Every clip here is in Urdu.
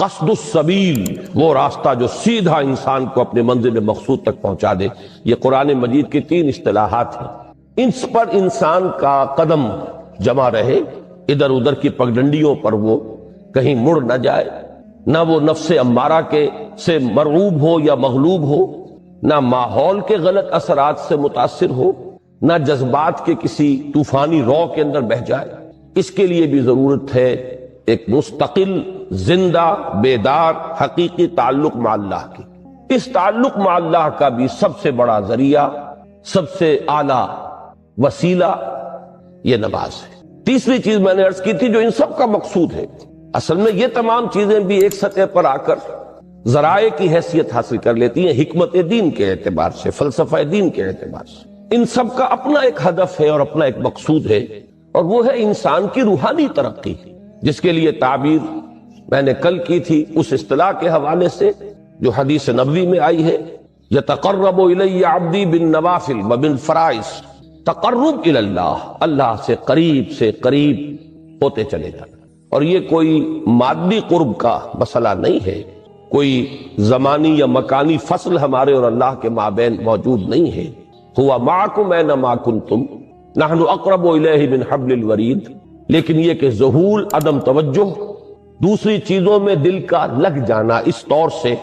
قصد السبیل، وہ راستہ جو سیدھا انسان کو اپنے منزل مقصود تک پہنچا دے۔ یہ قرآن مجید کی 3 اصطلاحات ہیں، اس پر انسان کا قدم جمع رہے، ادھر ادھر کی پگڈنڈیوں پر وہ کہیں مڑ نہ جائے، نہ وہ نفس امارہ کے سے مرعوب ہو یا مغلوب ہو، نہ ماحول کے غلط اثرات سے متاثر ہو، نہ جذبات کے کسی طوفانی رو کے اندر بہہ جائے۔ اس کے لیے بھی ضرورت ہے ایک مستقل، زندہ، بیدار، حقیقی تعلق مع اللہ کی۔ اس تعلق مع اللہ کا بھی سب سے بڑا ذریعہ، سب سے اعلیٰ وسیلہ یہ نماز ہے۔ تیسری چیز میں نے عرض کی تھی جو ان سب کا مقصود ہے، اصل میں یہ تمام چیزیں بھی ایک سطح پر آ کر ذرائع کی حیثیت حاصل کر لیتی ہیں، حکمت دین کے اعتبار سے، فلسفہ دین کے اعتبار سے۔ ان سب کا اپنا ایک ہدف ہے اور اپنا ایک مقصود ہے، اور وہ ہے انسان کی روحانی ترقی، جس کے لیے تعبیر میں نے کل کی تھی اس اصطلاح کے حوالے سے جو حدیث نبوی میں آئی ہے، یتقرب الی عبدی بالنوافل وبالفرائض، تقرب الی اللہ، اللہ سے قریب ہوتے چلے جانا۔ اور یہ کوئی مادی قرب کا مسئلہ نہیں ہے، کوئی زمانی یا مکانی فصل ہمارے اور اللہ کے مابین موجود نہیں ہے۔ ہوا معکم اینما کنتم نحن اقرب الیہ من حبل الورید، لیکن یہ کہ ذہول، عدم توجہ، دوسری چیزوں میں دل کا لگ جانا اس طور سے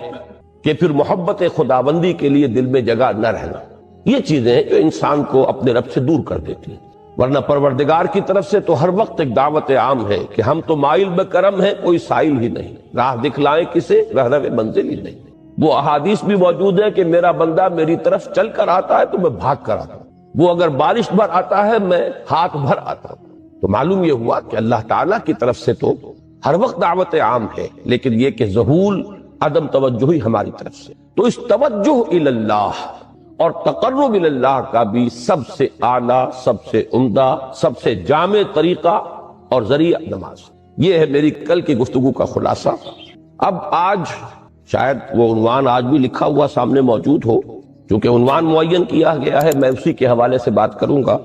کہ پھر محبت خداوندی کے لیے دل میں جگہ نہ رہنا، یہ چیزیں ہیں جو انسان کو اپنے رب سے دور کر دیتی ہیں۔ ورنہ پروردگار کی طرف سے تو ہر وقت ایک دعوت عام ہے کہ ہم تو مائل بکرم ہیں، کوئی سائل ہی نہیں، راہ دکھلائیں کسے، رہنو منزل ہی نہیں۔ وہ احادیث بھی موجود ہے کہ میرا بندہ میری طرف چل کر آتا ہے تو میں بھاگ کر آتا ہوں، وہ اگر بارش بھر آتا ہے میں ہاتھ بھر آتا ہوں۔ تو معلوم یہ ہوا کہ اللہ تعالیٰ کی طرف سے تو ہر وقت دعوت عام ہے، لیکن یہ کہ ذہول، عدم توجہ ہی ہماری طرف سے۔ تو اس توجہ الی اللہ اور تقرب الی اللہ کا بھی سب سے اعلیٰ، سب سے عمدہ، سب سے جامع طریقہ اور ذریعہ نماز۔ یہ ہے میری کل کی گفتگو کا خلاصہ۔ اب آج شاید وہ عنوان آج بھی لکھا ہوا سامنے موجود ہو، چونکہ عنوان معین کیا گیا ہے، میں اسی کے حوالے سے بات کروں گا۔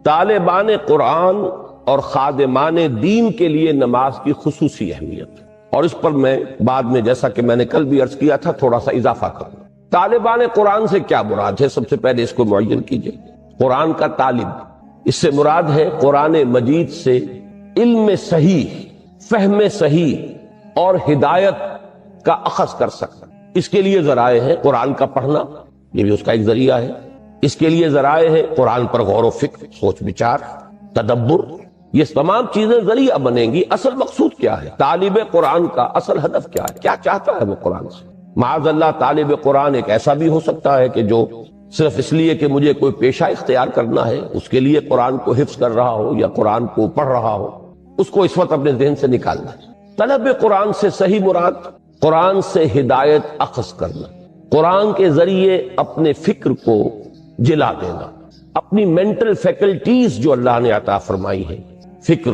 طالبان قرآن اور خادمان دین کے لیے نماز کی خصوصی اہمیت، اور اس پر میں بعد میں، جیسا کہ میں نے کل بھی عرض کیا تھا، تھوڑا سا اضافہ کروں۔ طالبان قرآن سے کیا مراد ہے؟ سب سے پہلے اس کو معین کیجئے۔ قرآن کا طالب، اس سے مراد ہے قرآن مجید سے علم صحیح، فہم صحیح اور ہدایت کا اخذ کر سکتا۔ اس کے لیے ذرائع ہے قرآن کا پڑھنا، یہ بھی اس کا ایک ذریعہ ہے۔ اس کے لیے ذرائع ہے قرآن پر غور و فکر، سوچ بچار، تدبر، یہ تمام چیزیں ذریعہ بنیں گی۔ اصل مقصود کیا ہے؟ طالب قرآن کا اصل ہدف کیا ہے؟ کیا چاہتا ہے وہ قرآن سے؟ معاذ اللہ طالب قرآن ایک ایسا بھی ہو سکتا ہے کہ جو صرف اس لیے کہ مجھے کوئی پیشہ اختیار کرنا ہے، اس کے لیے قرآن کو حفظ کر رہا ہو یا قرآن کو پڑھ رہا ہو، اس کو اس وقت اپنے ذہن سے نکالنا ہے۔ طلب قرآن سے صحیح مراد قرآن سے ہدایت اخذ کرنا، قرآن کے ذریعے اپنے فکر کو جلا دینا، اپنی مینٹل فیکلٹیز جو اللہ نے عطا فرمائی ہے، فکر،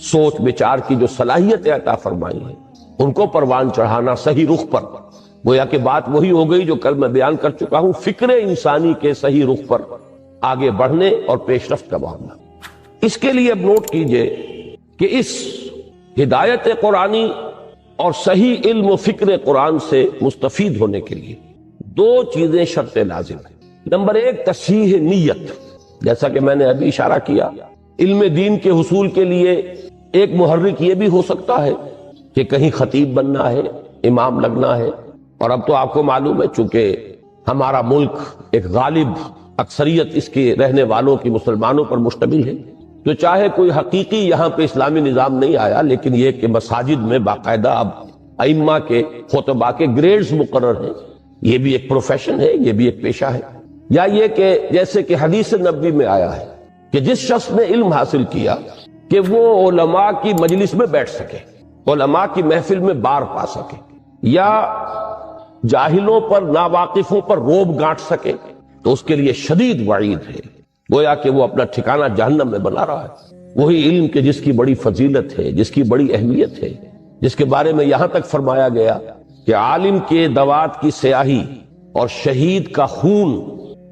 سوچ بچار کی جو صلاحیت عطا فرمائی ہے، ان کو پروان چڑھانا صحیح رخ پر۔ گویا کہ بات وہی ہو گئی جو کل میں بیان کر چکا ہوں، فکر انسانی کے صحیح رخ پر آگے بڑھنے اور پیش رفت کا معاملہ۔ اس کے لیے اب نوٹ کیجئے کہ اس ہدایت قرآنی اور صحیح علم و فکر قرآن سے مستفید ہونے کے لیے 2 چیزیں شرط لازم ہیں۔ نمبر 1 تصحیح نیت، جیسا کہ میں نے ابھی اشارہ کیا، علم دین کے حصول کے لیے ایک محرک یہ بھی ہو سکتا ہے کہ کہیں خطیب بننا ہے، امام لگنا ہے، اور اب تو آپ کو معلوم ہے چونکہ ہمارا ملک ایک غالب اکثریت اس کے رہنے والوں کی مسلمانوں پر مشتمل ہے، تو چاہے کوئی حقیقی یہاں پہ اسلامی نظام نہیں آیا، لیکن یہ کہ مساجد میں باقاعدہ اب ائمہ کے، خطباء کے گریڈز مقرر ہیں، یہ بھی ایک پروفیشن ہے، یہ بھی ایک پیشہ ہے۔ یا یہ کہ جیسے کہ حدیث نبوی میں آیا ہے کہ جس شخص نے علم حاصل کیا کہ وہ علماء کی مجلس میں بیٹھ سکے، علماء کی محفل میں بار پا سکے، یا جاہلوں پر، ناواقفوں پر روب گانٹ سکے، تو اس کے لیے شدید وعید ہے، گویا کہ وہ اپنا ٹھکانہ جہنم میں بنا رہا ہے۔ وہی علم کے جس کی بڑی فضیلت ہے، جس کی بڑی اہمیت ہے، جس کے بارے میں یہاں تک فرمایا گیا کہ عالم کے دوات کی سیاہی اور شہید کا خون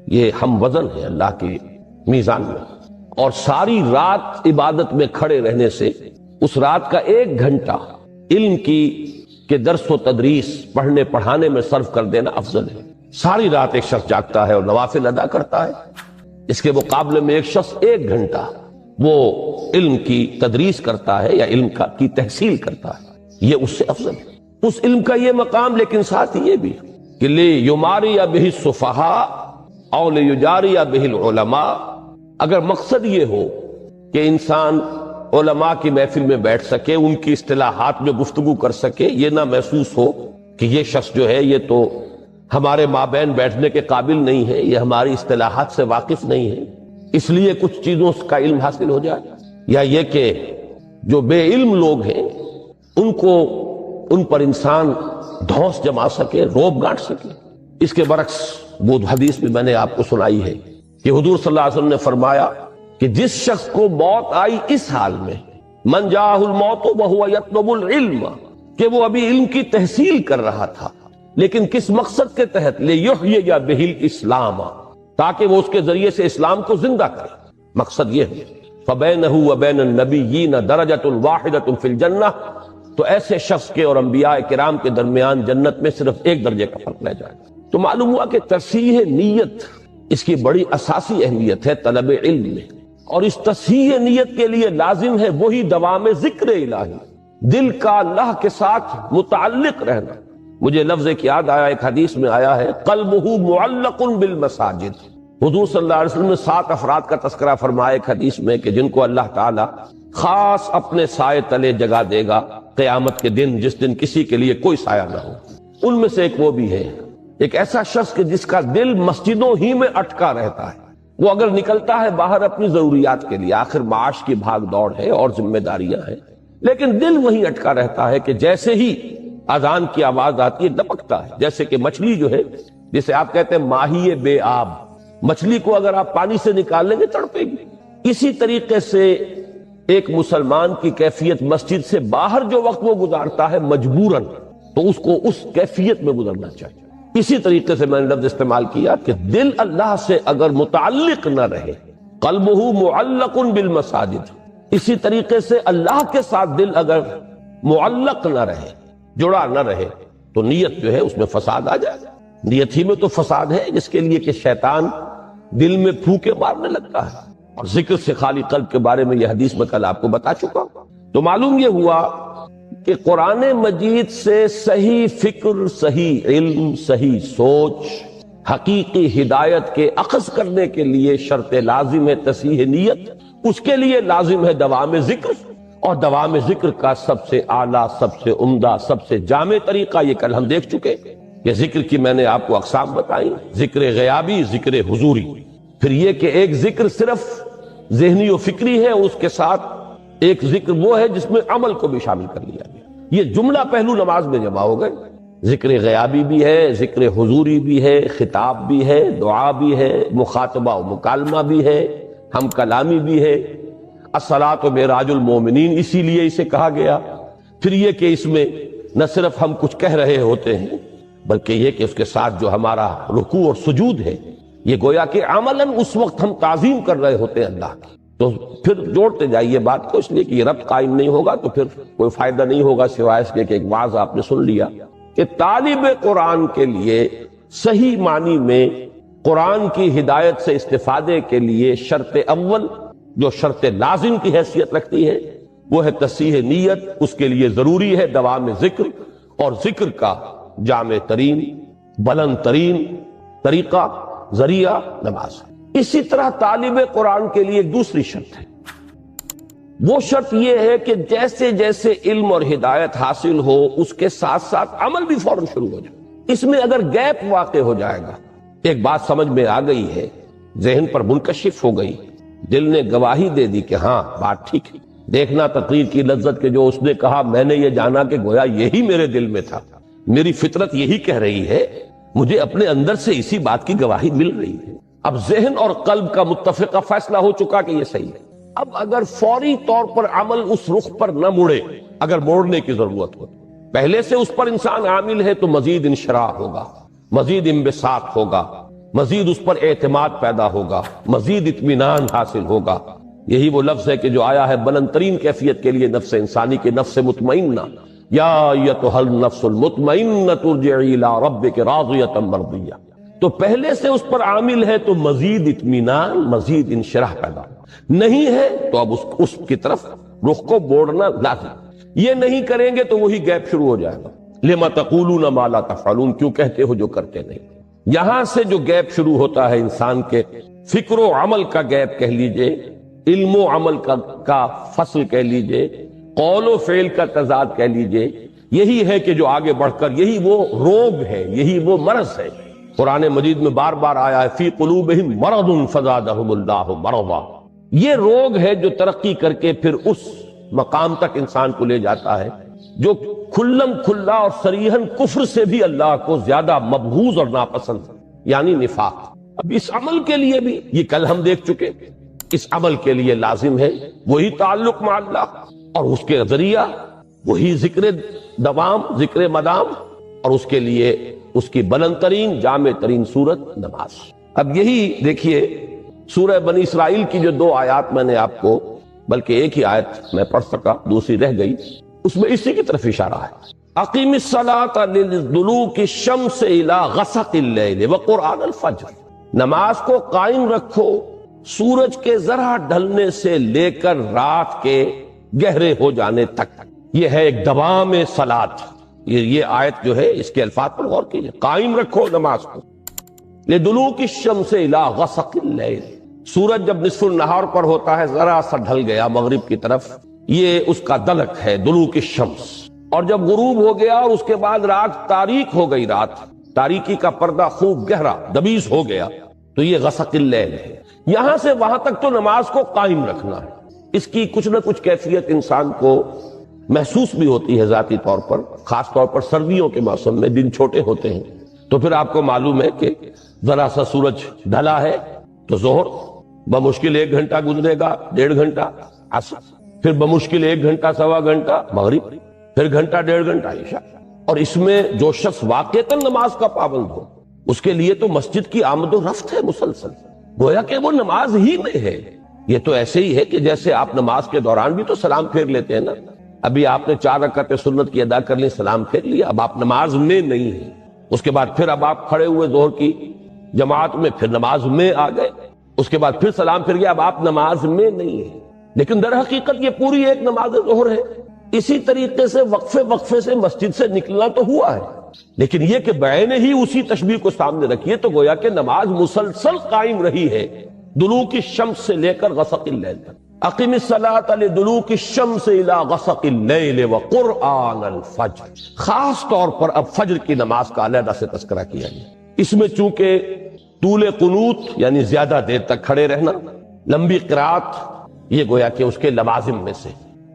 یہ ہم وزن ہے اللہ کے میزان میں، اور ساری رات عبادت میں کھڑے رہنے سے اس رات کا 1 گھنٹہ علم کی کہ درس و تدریس پڑھنے پڑھانے میں صرف کر دینا افضل ہے۔ ساری رات ایک شخص جاگتا ہے اور نوافل ادا کرتا ہے، اس کے مقابلے میں ایک شخص 1 گھنٹہ وہ علم کی تدریس کرتا ہے یا علم کی تحصیل کرتا ہے، یہ اس سے افضل ہے۔ اس علم کا یہ مقام، لیکن ساتھ یہ بھی کہ لیماری بہ السفہاء او لیجاری بہ العلماء، اگر مقصد یہ ہو کہ انسان علماء کی محفل میں بیٹھ سکے، ان کی اصطلاحات میں گفتگو کر سکے، یہ نہ محسوس ہو کہ یہ شخص جو ہے یہ تو ہمارے مابین بیٹھنے کے قابل نہیں ہے، یہ ہماری اصطلاحات سے واقف نہیں ہے، اس لیے کچھ چیزوں کا علم حاصل ہو جائے، یا یہ کہ جو بے علم لوگ ہیں ان پر انسان دھوس جما سکے، روب گانٹ سکے۔ اس کے برعکس وہ حدیث بھی میں نے آپ کو سنائی ہے کہ حضور صلی اللہ علیہ وسلم نے فرمایا کہ جس شخص کو موت آئی اس حال میں، من جاءہ الموت وہو یطلب العلم، کہ وہ ابھی علم کی تحصیل کر رہا تھا، لیکن کس مقصد کے تحت؟ لیحیی بہ الاسلام، تاکہ وہ اس کے ذریعے سے اسلام کو زندہ کرے، مقصد یہ ہے۔ فبینہ وبین النبیین درجۃ واحدۃ فی الجنہ، تو ایسے شخص کے اور انبیاء کرام کے درمیان جنت میں صرف 1 درجے کا فرق رہ جائے گا۔ تو معلوم ہوا کہ تصحیح نیت اس کی بڑی اساسی اہمیت ہے طلب علم میں، اور اس تصحیح نیت کے لیے لازم ہے وہی دوام ذکر الہی، دل کا اللہ کے ساتھ متعلق رہنا۔ مجھے لفظ ایک یاد آیا، ایک حدیث میں آیا ہے قلبہ معلق بالمساجد۔ حضور صلی اللہ علیہ وسلم نے 7 افراد کا تذکرہ فرمایا ایک حدیث میں کہ جن کو اللہ تعالی خاص اپنے سائے تلے جگہ دے گا قیامت کے دن، جس دن کسی کے لیے کوئی سایہ نہ ہو۔ ان میں سے ایک وہ بھی ہے، ایک ایسا شخص کہ جس کا دل مسجدوں ہی میں اٹکا رہتا ہے، وہ اگر نکلتا ہے باہر اپنی ضروریات کے لیے، آخر معاش کی بھاگ دوڑ ہے اور ذمہ داریاں ہیں، لیکن دل وہیں اٹکا رہتا ہے کہ جیسے ہی اذان کی آواز آتی ہے لپکتا ہے، جیسے کہ مچھلی جو ہے، جسے آپ کہتے ہیں ماہی بے آب، مچھلی کو اگر آپ پانی سے نکال لیں گے تڑپے گی۔ اسی طریقے سے ایک مسلمان کی کیفیت مسجد سے باہر جو وقت وہ گزارتا ہے مجبوراً، تو اس کو اس کیفیت میں گزرنا چاہیے۔ اسی طریقے سے میں نے لفظ استعمال کیا کہ دل اللہ سے اگر متعلق نہ رہے، قلبہ معلق بالمساجد، اسی طریقے سے اللہ کے ساتھ دل اگر معلق نہ رہے، جڑا نہ رہے، تو نیت جو ہے اس میں فساد آ جائے گا۔ نیت ہی میں تو فساد ہے، جس کے لیے کہ شیطان دل میں پھوکے مارنے لگتا ہے، اور ذکر سے خالی قلب کے بارے میں یہ حدیث میں کل آپ کو بتا چکا ہوں۔ تو معلوم یہ ہوا کہ قرآن مجید سے صحیح فکر، صحیح علم، صحیح سوچ، حقیقی ہدایت کے اخذ کرنے کے لیے شرط لازم ہے تصحیح نیت، اس کے لیے لازم ہے دوام ذکر، اور دوام ذکر کا سب سے اعلیٰ، سب سے عمدہ، سب سے جامع طریقہ یہ کل ہم دیکھ چکے کہ ذکر کی میں نے آپ کو اقسام بتائی، ذکر غیابی، ذکر حضوری، پھر یہ کہ ایک ذکر صرف ذہنی و فکری ہے، اس کے ساتھ ایک ذکر وہ ہے جس میں عمل کو بھی شامل کر لیا گیا۔ یہ جملہ پہلو نماز میں جمع ہو گئے، ذکر غیابی بھی ہے، ذکر حضوری بھی ہے، خطاب بھی ہے، دعا بھی ہے، مخاطبہ و مکالمہ بھی ہے، ہم کلامی بھی ہے، الصلاۃ معراج المومنین اسی لیے اسے کہا گیا۔ پھر یہ کہ اس میں نہ صرف ہم کچھ کہہ رہے ہوتے ہیں، بلکہ یہ کہ اس کے ساتھ جو ہمارا رکوع اور سجود ہے، یہ گویا کہ عملاً اس وقت ہم تعظیم کر رہے ہوتے ہیں اللہ کی۔ تو پھر جوڑتے جائیے بات کو، اس لیے کہ یہ ربط قائم نہیں ہوگا تو پھر کوئی فائدہ نہیں ہوگا، سوائے اس کے کہ ایک واعظ آپ نے سن لیا کہ طالب قرآن کے لیے صحیح معنی میں قرآن کی ہدایت سے استفادے کے لیے شرط اول جو شرط لازم کی حیثیت رکھتی ہے وہ ہے تصحیح نیت، اس کے لیے ضروری ہے دوام ذکر، اور ذکر کا جامع ترین، بلند ترین طریقہ، ذریعہ نماز۔ اسی طرح طالب قرآن کے لیے ایک دوسری شرط ہے، وہ شرط یہ ہے کہ جیسے جیسے علم اور ہدایت حاصل ہو اس کے ساتھ ساتھ عمل بھی فوراً شروع ہو جائے۔ اس میں اگر گیپ واقع ہو جائے گا، ایک بات سمجھ میں آ گئی ہے، ذہن پر منکشف ہو گئی، دل نے گواہی دے دی کہ ہاں بات ٹھیک ہے، دیکھنا تقریر کی لذت کے جو اس نے کہا، میں نے یہ جانا کہ گویا یہی میرے دل میں تھا، میری فطرت یہی کہہ رہی ہے، مجھے اپنے اندر سے اسی بات کی گواہی مل رہی ہے۔ اب ذہن اور قلب کا متفقہ فیصلہ ہو چکا کہ یہ صحیح ہے۔ اب اگر فوری طور پر عمل اس رخ پر نہ مڑے، اگر موڑنے کی ضرورت ہو، پہلے سے اس پر انسان عامل ہے تو مزید انشراح ہوگا، مزید انبساط ہوگا، مزید اس پر اعتماد پیدا ہوگا، مزید اطمینان حاصل ہوگا۔ یہی وہ لفظ ہے کہ جو آیا ہے بلند ترین کیفیت کے لیے نفس انسانی کے نفس مطمئنہ، یا ایتھا النفس المطمئنۃ ارجعی الی ربک راضیۃ مرضیہ، تو پہلے سے اس پر عامل ہے تو مزید اطمینان، مزید انشراح پیدا، نہیں ہے تو اب اس کی طرف رخ کو موڑنا لازم، یہ نہیں کریں گے تو وہی گیپ شروع ہو جائے گا، لما تقولون ما لا تفعلون، کیوں کہتے ہو جو کرتے نہیں۔ یہاں سے جو گیپ شروع ہوتا ہے انسان کے فکر و عمل کا گیپ کہہ لیجئے، علم و عمل کا فصل کہہ لیجئے، قول و فعل کا تضاد کہہ لیجئے، یہی ہے کہ جو آگے بڑھ کر یہی وہ روگ ہے، یہی وہ مرض ہے۔ قرآن مجید میں بار بار آیا ہے فی قلوبہم مرض فزادہم اللہ مرضا، یہ روگ ہے جو ترقی کر کے پھر اس مقام تک انسان کو لے جاتا ہے جو کھلم کھلا اور صریحاً کفر سے بھی اللہ کو زیادہ مبغوض اور ناپسند، یعنی نفاق۔ اب اس عمل کے لیے بھی یہ کل ہم دیکھ چکے، اس عمل کے لیے لازم ہے وہی تعلق مع اللہ، اور اس کے ذریعہ وہی ذکر دوام، ذکر مدام، اور اس کے لیے اس کی بلند ترین جامع ترین صورت نماز۔ اب یہی دیکھیے سورہ بنی اسرائیل کی جو 2 آیات میں نے آپ کو، بلکہ ایک ہی آیت میں پڑھ سکا، دوسری رہ گئی، اس میں اسی کی طرف اشارہ ہے۔ اقیم الصلاۃ لدلوک الشمس الی غسق اللیل وقرآن الفجر، نماز کو قائم رکھو سورج کے ذرا ڈھلنے سے لے کر رات کے گہرے ہو جانے تک، یہ ہے ایک دوام صلاۃ۔ یہ آیت جو ہے اس کے الفاظ پر غور کیجئے، قائم رکھو نماز کو لدلوک الشمس الی غسق اللیل، سورج جب نصف النہار پر ہوتا ہے، ذرا سا ڈھل گیا مغرب کی طرف، یہ اس کا دلک ہے دلوک الشمس، اور جب غروب ہو گیا اور اس کے بعد رات تاریک ہو گئی، رات تاریکی کا پردہ خوب گہرا دبیز ہو گیا، تو یہ غسق اللیل ہے۔ یہاں سے وہاں تک تو نماز کو قائم رکھنا ہے، اس کی کچھ نہ کچھ کیفیت انسان کو محسوس بھی ہوتی ہے ذاتی طور پر، خاص طور پر سردیوں کے موسم میں دن چھوٹے ہوتے ہیں، تو پھر آپ کو معلوم ہے کہ ذرا سا سورج ڈھلا ہے تو ظہر بمشکل 1 گھنٹہ گزرے گا، 1.5 گھنٹہ عصر، پھر بمشکل 1 گھنٹہ سوا گھنٹہ مغرب، پھر گھنٹہ 1.5 گھنٹہ عشاء۔ اور اس میں جو شخص واقعتاً نماز کا پابند ہو، اس کے لیے تو مسجد کی آمد و رفت ہے مسلسل، گویا کہ وہ نماز ہی میں ہے۔ یہ تو ایسے ہی ہے کہ جیسے آپ نماز کے دوران بھی تو سلام پھیر لیتے ہیں نا، ابھی آپ نے 4 رکعت سنت کی ادا کر لی، سلام پھیر لیا، اب آپ نماز میں نہیں ہیں، اس کے بعد پھر اب آپ کھڑے ہوئے ظہر کی جماعت میں، پھر نماز میں آ گئے، اس کے بعد پھر سلام پھر گیا، اب آپ نماز میں نہیں ہیں، لیکن در حقیقت یہ پوری ایک نماز ظہر ہے۔ اسی طریقے سے وقفے سے مسجد سے نکلنا تو ہوا ہے، لیکن یہ کہ بعین ہی اسی تشبیہ کو سامنے رکھیے تو گویا کہ نماز مسلسل قائم رہی ہے دلوک الشمس سے لے کر غسق اللیل تک۔ اقیم الصلاۃ لدلوک الشمس الی غسق اللیل وقرآن الفجر، خاص طور پر اب فجر کی نماز کا علیحدہ سے تذکرہ کیا گیا۔ اس میں چونکہ طول قنوت یعنی زیادہ دیر تک کھڑے رہنا، لمبی قرات، یہ گویا کہ اس کے لوازم میں سے،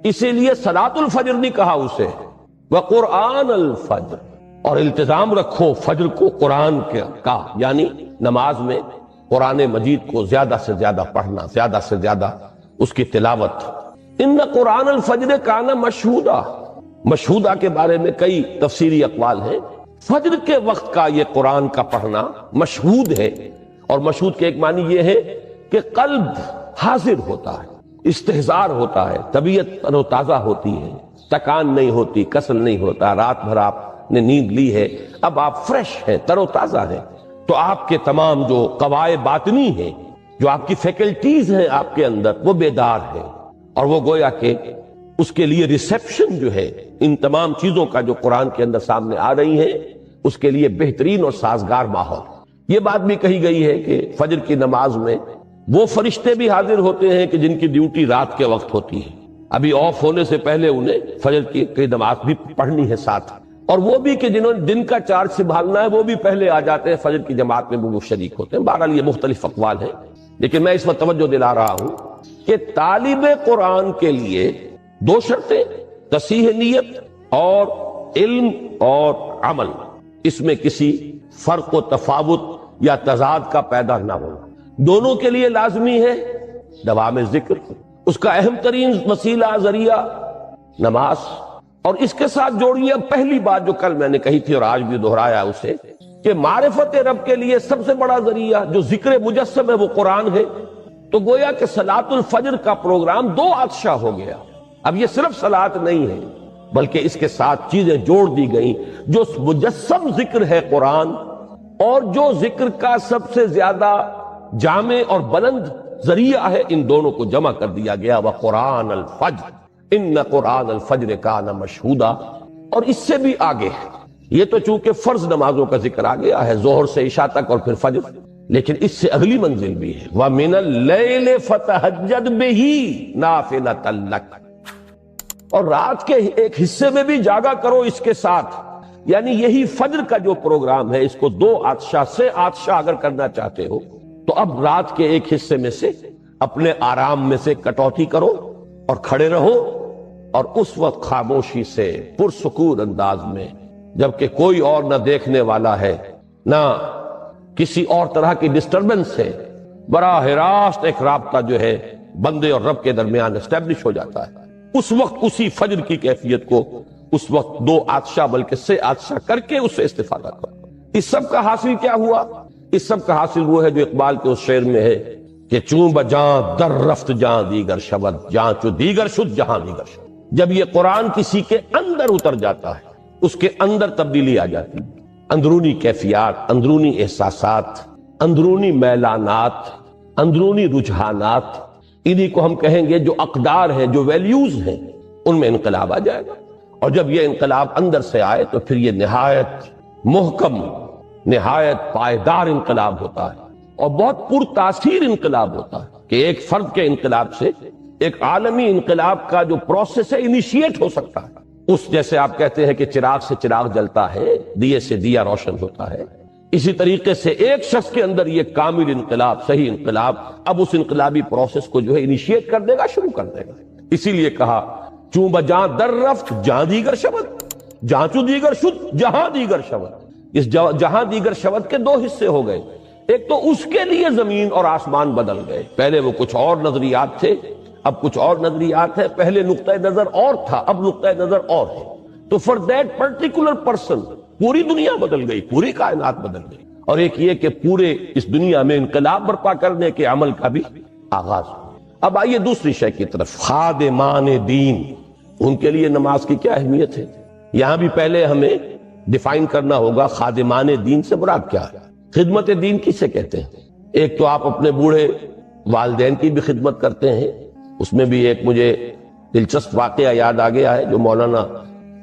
اسی لیے صلاۃ الفجر نہیں کہا اسے، وقرآن الفجر، اور التزام رکھو فجر کو قرآن کا، یعنی نماز میں قرآن مجید کو زیادہ سے زیادہ پڑھنا، زیادہ سے زیادہ اس کی تلاوت۔ ان قرآن الفجر کان مشہودا، مشہودا کے بارے میں کئی تفسیری اقوال ہیں، فجر کے وقت کا یہ قرآن کا پڑھنا مشہود ہے، اور مشہود کے ایک معنی یہ ہے کہ قلب حاضر ہوتا ہے، استحضار ہوتا ہے، طبیعت تر و تازہ ہوتی ہے، تکان نہیں ہوتی، کسل نہیں ہوتا، رات بھر آپ نے نیند لی ہے، اب آپ فریش ہیں، تر و تازہ ہیں، تو آپ کے تمام جو قوائے باطنی ہیں، جو آپ کی فیکلٹیز ہیں آپ کے اندر، وہ بیدار ہیں، اور وہ گویا کہ اس کے لیے ریسیپشن جو ہے ان تمام چیزوں کا جو قرآن کے اندر سامنے آ رہی ہیں، اس کے لیے بہترین اور سازگار ماحول۔ یہ بات بھی کہی گئی ہے کہ فجر کی نماز میں وہ فرشتے بھی حاضر ہوتے ہیں کہ جن کی ڈیوٹی رات کے وقت ہوتی ہے، ابھی آف ہونے سے پہلے انہیں فجر کی نماز بھی پڑھنی ہے ساتھ، اور وہ بھی کہ جنہوں نے دن کا چارج سنبھالنا ہے وہ بھی پہلے آ جاتے ہیں، فجر کی جماعت میں وہ شریک ہوتے ہیں۔ بہرحال یہ مختلف اقوال ہیں، لیکن میں اس وقت توجہ دلا رہا ہوں کہ طالب قرآن کے لیے 2 شرطیں، تصحیح نیت اور علم اور عمل، اس میں کسی فرق و تفاوت یا تضاد کا پیدا نہ ہونا، دونوں کے لیے لازمی ہے دوام ذکر، اس کا اہم ترین وسیلہ ذریعہ نماز، اور اس کے ساتھ جوڑیے پہلی بات جو کل میں نے کہی تھی اور آج بھی دہرایا اسے، کہ معرفت رب کے لیے سب سے بڑا ذریعہ جو ذکر مجسم ہے وہ قرآن ہے، تو گویا کہ صلاۃ الفجر کا پروگرام 2 عطشہ ہو گیا۔ اب یہ صرف صلاۃ نہیں ہے، بلکہ اس کے ساتھ چیزیں جوڑ دی گئیں جو مجسم ذکر ہے قرآن، اور جو ذکر کا سب سے زیادہ جامع اور بلند ذریعہ ہے، ان دونوں کو جمع کر دیا گیا۔ وَقُرْآنَ الْفَجْرِ إِنَّ قُرْآنَ الْفَجْرِ كَانَ مَشْهُودًا۔ اور اس سے بھی آگے ہے، یہ تو چونکہ فرض نمازوں کا ذکر آ گیا ہے، ظہر سے عشاء تک اور پھر فجر، لیکن اس سے اگلی منزل بھی ہے، وَمِنَ اللَّيْلِ فَتَهَجَّدْ بِهِ نَافِلَةً لَكَ، اور رات کے ایک حصے میں بھی جاگا کرو اس کے ساتھ، یعنی یہی فجر کا جو پروگرام ہے، اس کو 2 آتشہ سے آتشہ اگر کرنا چاہتے ہو تو اب رات کے ایک حصے میں سے اپنے آرام میں سے کٹوتی کرو اور کھڑے رہو، اور اس وقت خاموشی سے پرسکون انداز میں، جبکہ کوئی اور نہ دیکھنے والا ہے، نہ کسی اور طرح کی ڈسٹربنس ہے، براہ راست ایک رابطہ جو ہے بندے اور رب کے درمیان اسٹیبلش ہو جاتا ہے، اس وقت اسی فجر کی کیفیت کو اس وقت 2 آتشہ بلکہ 6 آتشہ کر کے اس سے استفادہ کرو۔ اس سب کا حاصل کیا ہوا؟ اس سب کا حاصل وہ ہے جو اقبال کے اس شعر میں ہے کہ چوں بجاں در رفت جہاں دیگر شود، جہاں چو دیگر شد جہاں دیگر شود۔ جب یہ قرآن کسی کے اندر اتر جاتا ہے، اس کے اندر تبدیلی آ جاتی ہے، اندرونی کیفیات، اندرونی احساسات، اندرونی میلانات، اندرونی رجحانات، انہی کو ہم کہیں گے جو اقدار ہیں، جو ویلیوز ہیں، ان میں انقلاب آ جائے گا۔ اور جب یہ انقلاب اندر سے آئے تو پھر یہ نہایت محکم، نہایت پائیدار انقلاب ہوتا ہے، اور بہت پرتاثیر انقلاب ہوتا ہے کہ ایک فرد کے انقلاب سے ایک عالمی انقلاب کا جو پروسیس ہے انیشیٹ ہو سکتا ہے۔ اس جیسے آپ کہتے ہیں کہ چراغ سے چراغ جلتا ہے، دیے سے دیا روشن ہوتا ہے، اسی طریقے سے ایک شخص کے اندر یہ کامل انقلاب، صحیح انقلاب، اب اس انقلابی پروسیس کو جو ہے انیشیٹ کر دے گا، شروع کر دے گا۔ اسی لیے کہا چوں بجاں در رفت جہاں دیگر شود، جہاں چو دیگر شد جہاں دیگر شود۔ اس جہاں دیگر شود کے 2 حصے ہو گئے، ایک تو اس کے لیے زمین اور آسمان بدل گئے، پہلے وہ کچھ اور نظریات تھے، اب کچھ اور نظریات ہیں، پہلے نقطہ نظر اور تھا، اب نقطہ نظر اور ہے، تو فار دیٹ پرٹیکولر پرسن پوری دنیا بدل گئی، پوری کائنات بدل گئی۔ اور ایک یہ کہ پورے اس دنیا میں انقلاب برپا کرنے کے عمل کا بھی آغاز ہو۔ اب آئیے دوسری شے کی طرف، خادمان دین، ان کے لیے نماز کی کیا اہمیت ہے؟ یہاں بھی پہلے ہمیں ڈیفائن کرنا ہوگا خادمان دین سے مراد کیا ہے۔ خدمت دین کسے کہتے ہیں؟ ایک تو آپ اپنے بوڑھے والدین کی بھی خدمت کرتے ہیں، اس میں بھی ایک مجھے دلچسپ واقعہ یاد آ گیا ہے جو مولانا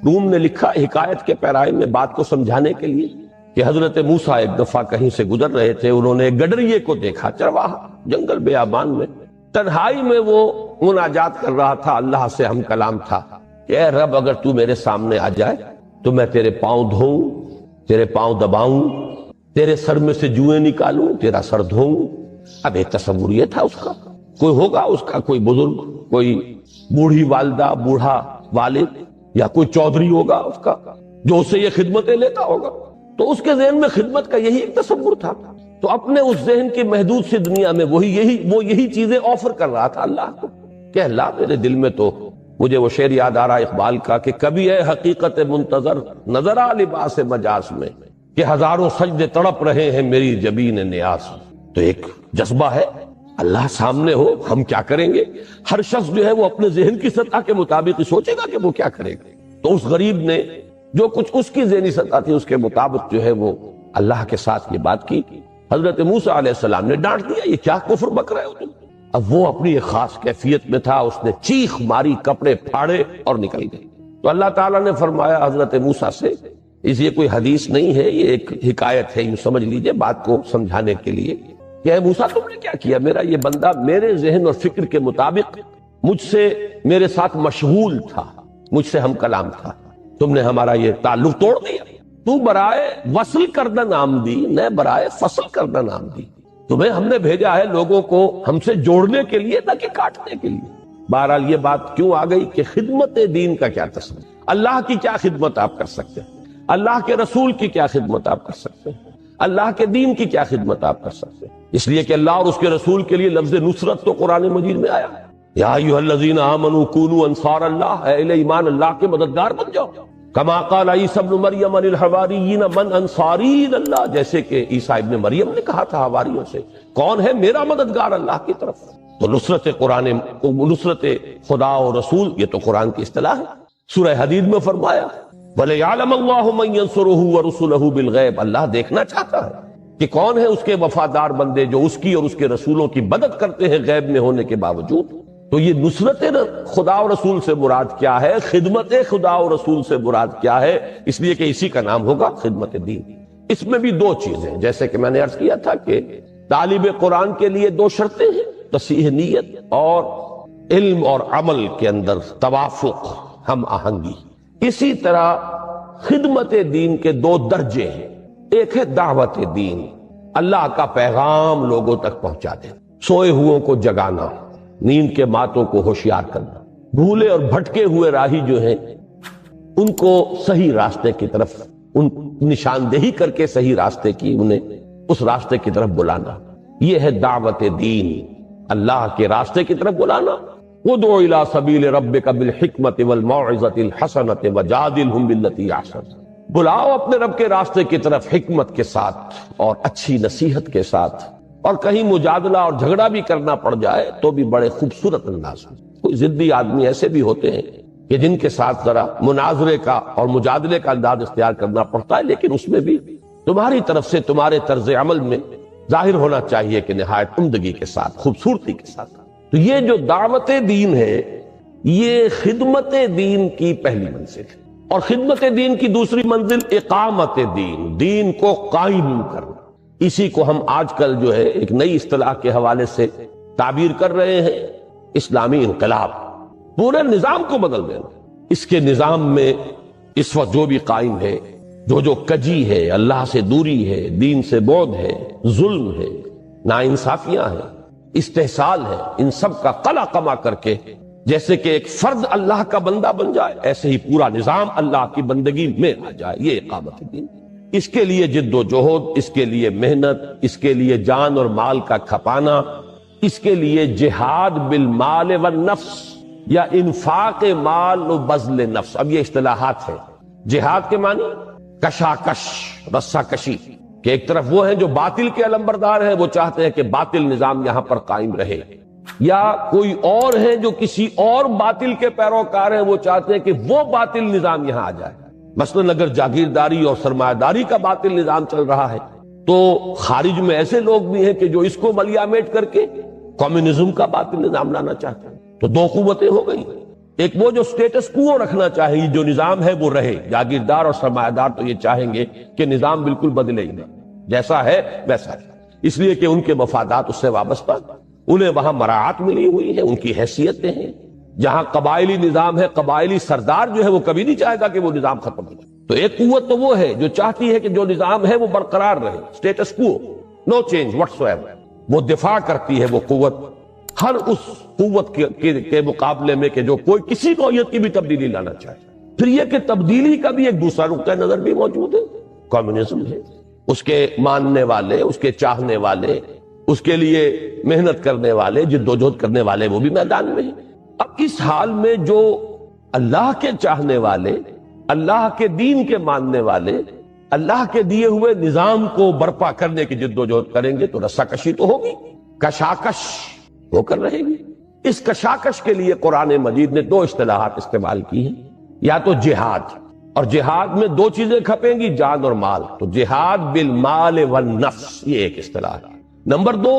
روم نے لکھا حکایت کے پیرائے میں بات کو سمجھانے کے لیے، کہ حضرت موسیٰ ایک دفعہ کہیں سے گزر رہے تھے، انہوں نے ایک گڈریے کو دیکھا، چرواہا، جنگل بیابان میں، تنہائی میں وہ مناجات کر رہا تھا، اللہ سے ہم کلام تھا کہ اے رب اگر تو میرے سامنے آ جائے تو میں تیرے پاؤں دھوؤں، تیرے پاؤں دباؤں، تیرے سر میں سے جوئیں نکالوں، تیرا سر دھوؤں۔ اب ایک تصور یہ تھا اس کا، کوئی ہوگا اس کا کوئی بزرگ، کوئی بوڑھی والدہ، بوڑھا والد، یا کوئی چودھری ہوگا اس کا جو اسے یہ خدمتیں لیتا ہوگا، تو اس کے ذہن میں خدمت کا یہی ایک تصور تھا، تو اپنے اس ذہن کی محدود سی دنیا میں وہ یہی چیزیں آفر کر رہا تھا اللہ کو کہ اللہ میرے دل میں تو مجھے وہ شعر یاد آ رہا اقبال کا کہ کبھی ہے حقیقت منتظر نظر آ لباس مجاز میں، کہ ہزاروں سجدے تڑپ رہے ہیں میری جبین نیاز۔ تو ایک جذبہ ہے، اللہ سامنے ہو ہم کیا کریں گے؟ ہر شخص جو ہے وہ اپنے ذہن کی سطح کے مطابق ہی سوچے گا کہ وہ کیا کرے گا۔ تو اس غریب نے جو کچھ اس کی ذہنی سطح تھی اس کے مطابق جو ہے وہ اللہ کے ساتھ یہ بات کی۔ حضرت موسیٰ علیہ السلام نے ڈانٹ دیا، یہ کیا کفر بک رہے ہو تم؟ اب وہ اپنی ایک خاص کیفیت میں تھا، اس نے چیخ ماری، کپڑے پھاڑے اور نکل گئی۔ تو اللہ تعالیٰ نے فرمایا حضرت موسیٰ سے، یہ کوئی حدیث نہیں ہے، یہ ایک حکایت ہے، یوں سمجھ لیجئے بات کو سمجھانے کے لیے، کہ اے موسیٰ تم نے کیا کیا؟ میرا یہ بندہ میرے ذہن اور فکر کے مطابق مجھ سے میرے ساتھ مشغول تھا، مجھ سے ہم کلام تھا، تم نے ہمارا یہ تعلق توڑ دیا۔ تو برائے وصل کردہ نام دی، نہ برائے فصل کردہ نام دی۔ تمہیں ہم نے بھیجا ہے لوگوں کو ہم سے جوڑنے کے لیے، نہ کہ کاٹنے کے لیے۔ بہرحال یہ بات کیوں آ گئی کہ خدمت دین کا کیا تصور، اللہ کی کیا خدمت آپ کر سکتے ہیں، اللہ کے رسول کی کیا خدمت آپ کر سکتے ہیں، اللہ کے دین کی کیا خدمت آپ کر سکتے ہیں؟ اس لیے کہ اللہ اور اس کے رسول کے لیے لفظ نصرت تو قرآن مجید میں آیا، یا ایھا الذین آمنوا کونوا انصار اللہ، اے اہل ایمان اللہ کے مددگار بن جاؤ۔ کما قال عیسیٰ ابن مریم للحواریین من انصاری اللہ، جیسے کہ عیسیٰ ابن مریم نے کہا تھا حواریوں سے کون ہے میرا مددگار اللہ کی طرف۔ تو نصرت قرآن، نصرت خدا و رسول، یہ تو قرآن کی اصطلاح ہے۔ سورہ حدید میں فرمایا وَلِيَعْلَمَ اللَّهُ مَن يَنصُرُهُ وَرُسُلَهُ بِالْغَيْبِ، اللہ دیکھنا چاہتا ہے کہ کون ہے اس کے وفادار بندے جو اس کی اور اس کے رسولوں کی مدد کرتے ہیں غیب میں ہونے کے باوجود۔ تو یہ نصرت خدا و رسول سے مراد کیا ہے، خدمت خدا و رسول سے مراد کیا ہے، اس لیے کہ اسی کا نام ہوگا خدمت دین۔ اس میں بھی دو چیزیں، جیسے کہ میں نے عرض کیا تھا کہ طالب قرآن کے لیے دو شرطیں ہیں، تصحیح نیت اور علم اور عمل کے اندر توافق، ہم آہنگی۔ اسی طرح خدمت دین کے دو درجے ہیں، ایک ہے دعوت دین، اللہ کا پیغام لوگوں تک پہنچا دیں، سوئے ہوئوں کو جگانا، نیند کے ماتوں کو ہوشیار کرنا، بھولے اور بھٹکے ہوئے راہی جو ہیں ان کو صحیح راستے کی طرف، ان نشاندہی کر کے صحیح راستے کی، انہیں اس راستے کی طرف بلانا، یہ ہے دعوت دین، اللہ کے راستے کی طرف بلانا۔ ادع الی سبیل ربک بالحکمت والموعظۃ الحسنۃ وجادلھم باللتی احسن، بلاؤ اپنے رب کے راستے کی طرف حکمت کے ساتھ اور اچھی نصیحت کے ساتھ، اور کہیں مجادلہ اور جھگڑا بھی کرنا پڑ جائے تو بھی بڑے خوبصورت انداز میں۔ کوئی ضدی آدمی ایسے بھی ہوتے ہیں کہ جن کے ساتھ ذرا مناظرے کا اور مجادلے کا انداز اختیار کرنا پڑتا ہے، لیکن اس میں بھی تمہاری طرف سے تمہارے طرز عمل میں ظاہر ہونا چاہیے کہ نہایت عمدگی کے ساتھ، خوبصورتی کے ساتھ۔ تو یہ جو دعوت دین ہے یہ خدمت دین کی پہلی منزل ہے، اور خدمت دین کی دوسری منزل اقامت دین، دین کو قائم کرنا۔ اسی کو ہم آج کل جو ہے ایک نئی اصطلاح کے حوالے سے تعبیر کر رہے ہیں، اسلامی انقلاب، پورے نظام کو بدل دینا۔ اس کے نظام میں اس وقت جو بھی قائم ہے، جو کجی ہے، اللہ سے دوری ہے، دین سے بعد ہے، ظلم ہے، ناانصافیاں ہیں، استحصال ہے، ان سب کا قلع قمع کر کے جیسے کہ ایک فرد اللہ کا بندہ بن جائے، ایسے ہی پورا نظام اللہ کی بندگی میں آ جائے، یہ اقامت دین۔ اس کے لیے جد و جہد، اس کے لیے محنت، اس کے لیے جان اور مال کا کھپانا، اس کے لیے جہاد بالمال والنفس یا انفاق مال و بذل نفس۔ اب یہ اصطلاحات ہیں۔ جہاد کے معنی کشاکش، رسہ کشی، کہ ایک طرف وہ ہیں جو باطل کے علمبردار ہیں، وہ چاہتے ہیں کہ باطل نظام یہاں پر قائم رہے، یا کوئی اور ہیں جو کسی اور باطل کے پیروکار ہیں، وہ چاہتے ہیں کہ وہ باطل نظام یہاں آ جائے۔ مثلا اگر جاگیرداری اور سرمایہ داری کا باطل نظام چل رہا ہے تو خارج میں ایسے لوگ بھی ہیں کہ جو اس کو ملیامیٹ کر کے کمیونزم کا باطل نظام لانا چاہتے ہیں۔ تو دو قوتیں ہو گئی، ایک وہ جو سٹیٹس کو رکھنا چاہے، جو نظام ہے وہ رہے، جاگیردار اور سرمایہ دار تو یہ چاہیں گے کہ نظام بالکل بدلے ہی نہیں، جیسا ہے ویسا ہے، اس لیے کہ ان کے مفادات اس سے وابستہ، انہیں وہاں مراعات ملی ہوئی ہے، ان کی حیثیتیں ہیں۔ جہاں قبائلی نظام ہے، قبائلی سردار جو ہے وہ کبھی نہیں چاہے گا کہ وہ نظام ختم ہو جائے۔ تو ایک قوت تو وہ ہے جو چاہتی ہے کہ جو نظام ہے وہ برقرار رہے، سٹیٹس کو، نو چینج واٹس ایور۔ وہ دفاع کرتی ہے وہ قوت ہر اس قوت کے مقابلے میں کہ جو کوئی کسی نوعیت کی بھی تبدیلی لانا چاہے۔ پھر یہ کہ تبدیلی کا بھی ایک دوسرا نقطہ نظر بھی موجود ہے، کمیونزم ہے، اس کے ماننے والے، اس کے چاہنے والے، اس کے لیے محنت کرنے والے، جدوجہد کرنے والے وہ بھی میدان میں ہیں۔ اب اس حال میں جو اللہ کے چاہنے والے، اللہ کے دین کے ماننے والے، اللہ کے دیے ہوئے نظام کو برپا کرنے کی جدوجہد کریں گے تو رسہ کشی تو ہوگی، کشاکش ہو کر رہے گی۔ اس کشاکش کے لیے قرآن مجید نے دو اصطلاحات استعمال کی ہیں، یا تو جہاد، اور جہاد میں دو چیزیں کھپیں گی، جان اور مال، تو جہاد بالمال والنفس، یہ ایک اصطلاح ہے۔ نمبر دو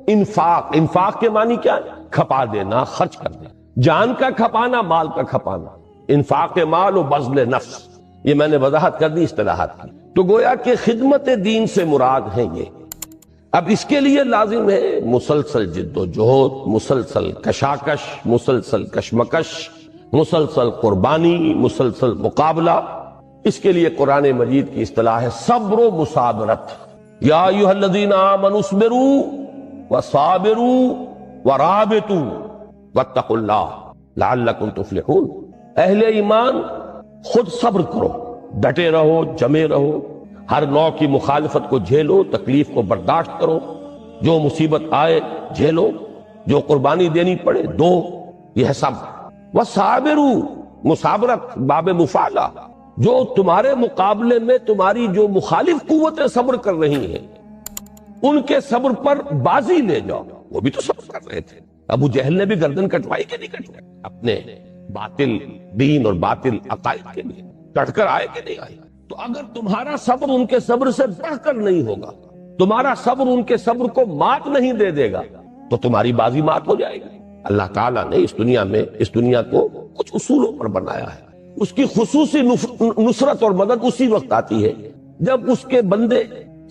انفاق، انفاق کے معنی کیا ہے؟ کھپا دینا، خرچ کر دینا، جان کا کھپانا، مال کا کھپانا، انفاق مال و بذل نفس، یہ میں نے وضاحت کر دی اصطلاحات کی۔ تو گویا کہ خدمت دین سے مراد ہے یہ۔ اب اس کے لیے لازم ہے مسلسل جد و جہد، مسلسل کشاکش، مسلسل کشمکش، مسلسل قربانی، مسلسل مقابلہ۔ اس کے لیے قرآن مجید کی اصطلاح ہے صبر و مصابرت۔ یا ایھا الذین آمنوا اصبروا وصابروا ورابطوا واتقوا اللہ لعلکم تفلحون۔ اہل ایمان خود صبر کرو، ڈٹے رہو، جمے رہو، ہر نوع کی مخالفت کو جھیلو، تکلیف کو برداشت کرو، جو مصیبت آئے جھیلو، جو قربانی دینی پڑے دو، یہ ہے صبر۔ وصابروا، مصابرت باب مفعلہ، جو تمہارے مقابلے میں تمہاری جو مخالف قوتیں صبر کر رہی ہیں ان کے صبر پر بازی لے جاؤ۔ وہ بھی تو صبر کر رہے تھے، ابو جہل نے بھی گردن کٹوائی کہ نہیں کٹوائی؟ اپنے باطل دین اور باطل عقائد کے لیے ڈٹ کر آئے کہ نہیں آئے؟ تو اگر تمہارا صبر ان کے صبر سے بڑھ کر نہیں ہوگا، تمہارا صبر ان کے صبر کو مات نہیں دے دے گا، تو تمہاری بازی مات ہو جائے گی۔ اللہ تعالیٰ نے اس دنیا کو کچھ اصولوں پر بنایا ہے۔ اس کی خصوصی نصرت اور مدد اسی وقت آتی ہے جب اس کے بندے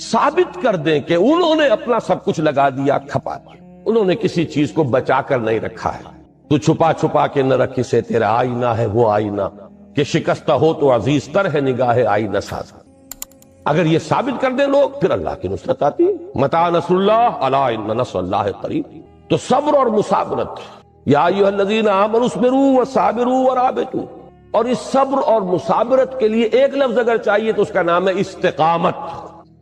ثابت کر دیں کہ انہوں نے اپنا سب کچھ لگا دیا، کھپا دیا، انہوں نے کسی چیز کو بچا کر نہیں رکھا ہے۔ تو چھپا چھپا کے نہ رکھی سے تیرا آئینہ ہے وہ آئینہ کہ شکستہ ہو تو عزیز تر ہے نگاہ آئینہ ساز۔ اگر یہ ثابت کر دیں لوگ، پھر اللہ کی نصرت آتی ہے۔ متى نصر اللہ الا ان نصر اللہ قریب۔ تو صبر اور مصابرت، یا ایھا الذین آمنوا اصبروا وصابروا ورابطوا، اور اس صبر اور مصابرت کے لیے ایک لفظ اگر چاہیے تو اس کا نام ہے استقامت،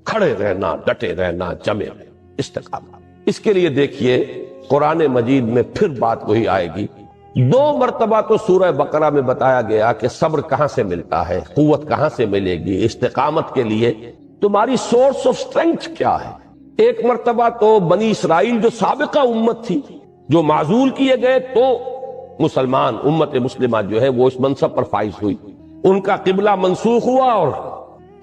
کھڑے رہنا، ڈٹے رہنا، جمے رہنا، استقامت۔ اس کے لیے دیکھیے قرآن مجید میں پھر بات وہی آئے گی۔ 2 مرتبہ تو سورہ بقرہ میں بتایا گیا کہ صبر کہاں سے ملتا ہے، قوت کہاں سے ملے گی، استقامت کے لیے تمہاری سورس آف سٹرینگتھ کیا ہے۔ ایک مرتبہ تو بنی اسرائیل جو سابقہ امت تھی، جو معزول کیے گئے، تو مسلمان امت مسلمہ جو ہے وہ اس منصب پر فائز ہوئی، ان کا قبلہ منسوخ ہوا